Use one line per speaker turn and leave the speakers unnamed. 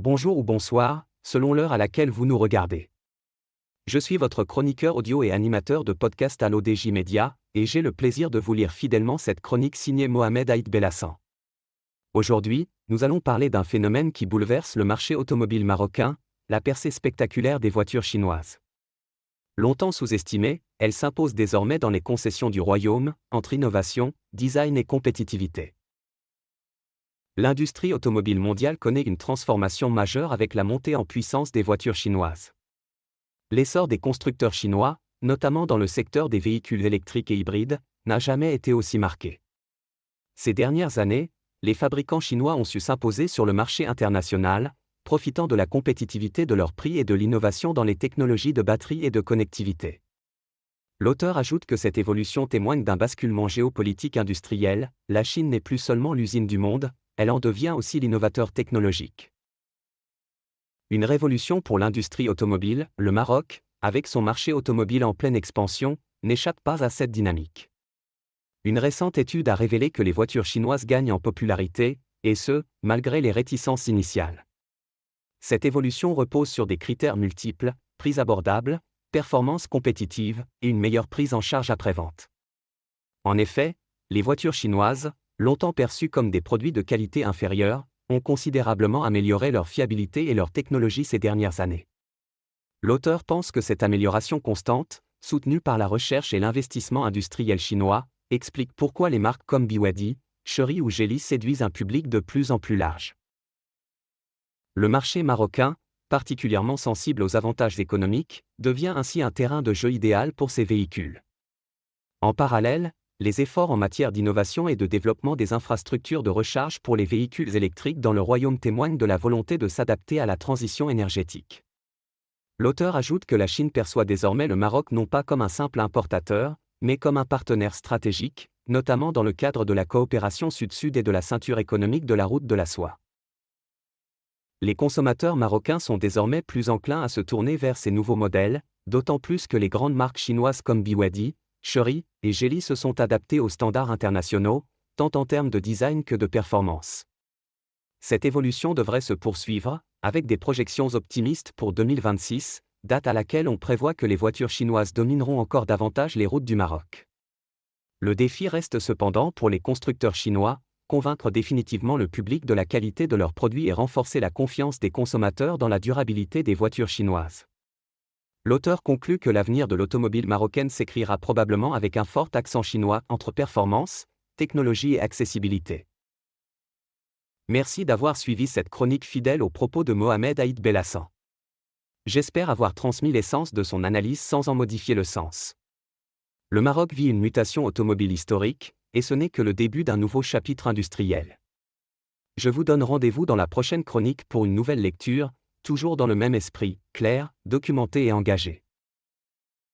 Bonjour ou bonsoir, selon l'heure à laquelle vous nous regardez. Je suis votre chroniqueur audio et animateur de podcast à l'ODJ Média, et j'ai le plaisir de vous lire fidèlement cette chronique signée Mohamed Aït Belhassan. Aujourd'hui, nous allons parler d'un phénomène qui bouleverse le marché automobile marocain, la percée spectaculaire des voitures chinoises. Longtemps sous-estimée, elle s'impose désormais dans les concessions du royaume, entre innovation, design et compétitivité. L'industrie automobile mondiale connaît une transformation majeure avec la montée en puissance des voitures chinoises. L'essor des constructeurs chinois, notamment dans le secteur des véhicules électriques et hybrides, n'a jamais été aussi marqué. Ces dernières années, les fabricants chinois ont su s'imposer sur le marché international, profitant de la compétitivité de leurs prix et de l'innovation dans les technologies de batterie et de connectivité. L'auteur ajoute que cette évolution témoigne d'un basculement géopolitique industriel, la Chine n'est plus seulement l'usine du monde, elle en devient aussi l'innovateur technologique. Une révolution pour l'industrie automobile, le Maroc, avec son marché automobile en pleine expansion, n'échappe pas à cette dynamique. Une récente étude a révélé que les voitures chinoises gagnent en popularité, et ce, malgré les réticences initiales. Cette évolution repose sur des critères multiples, prix abordables, performance compétitive et une meilleure prise en charge après-vente. En effet, les voitures chinoises, longtemps perçues comme des produits de qualité inférieure, ont considérablement amélioré leur fiabilité et leur technologie ces dernières années. L'auteur pense que cette amélioration constante, soutenue par la recherche et l'investissement industriel chinois, explique pourquoi les marques comme BYD, Chery ou Geely séduisent un public de plus en plus large. Le marché marocain, particulièrement sensible aux avantages économiques, devient ainsi un terrain de jeu idéal pour ces véhicules. En parallèle, les efforts en matière d'innovation et de développement des infrastructures de recharge pour les véhicules électriques dans le royaume témoignent de la volonté de s'adapter à la transition énergétique. L'auteur ajoute que la Chine perçoit désormais le Maroc non pas comme un simple importateur, mais comme un partenaire stratégique, notamment dans le cadre de la coopération Sud-Sud et de la ceinture économique de la route de la soie. Les consommateurs marocains sont désormais plus enclins à se tourner vers ces nouveaux modèles, d'autant plus que les grandes marques chinoises comme BYD, Chery et Geely se sont adaptés aux standards internationaux, tant en termes de design que de performance. Cette évolution devrait se poursuivre, avec des projections optimistes pour 2026, date à laquelle on prévoit que les voitures chinoises domineront encore davantage les routes du Maroc. Le défi reste cependant pour les constructeurs chinois, convaincre définitivement le public de la qualité de leurs produits et renforcer la confiance des consommateurs dans la durabilité des voitures chinoises. L'auteur conclut que l'avenir de l'automobile marocaine s'écrira probablement avec un fort accent chinois entre performance, technologie et accessibilité. Merci d'avoir suivi cette chronique fidèle aux propos de Mohamed Aït Belhassan. J'espère avoir transmis l'essence de son analyse sans en modifier le sens. Le Maroc vit une mutation automobile historique, et ce n'est que le début d'un nouveau chapitre industriel. Je vous donne rendez-vous dans la prochaine chronique pour une nouvelle lecture, toujours dans le même esprit, clair, documenté et engagé.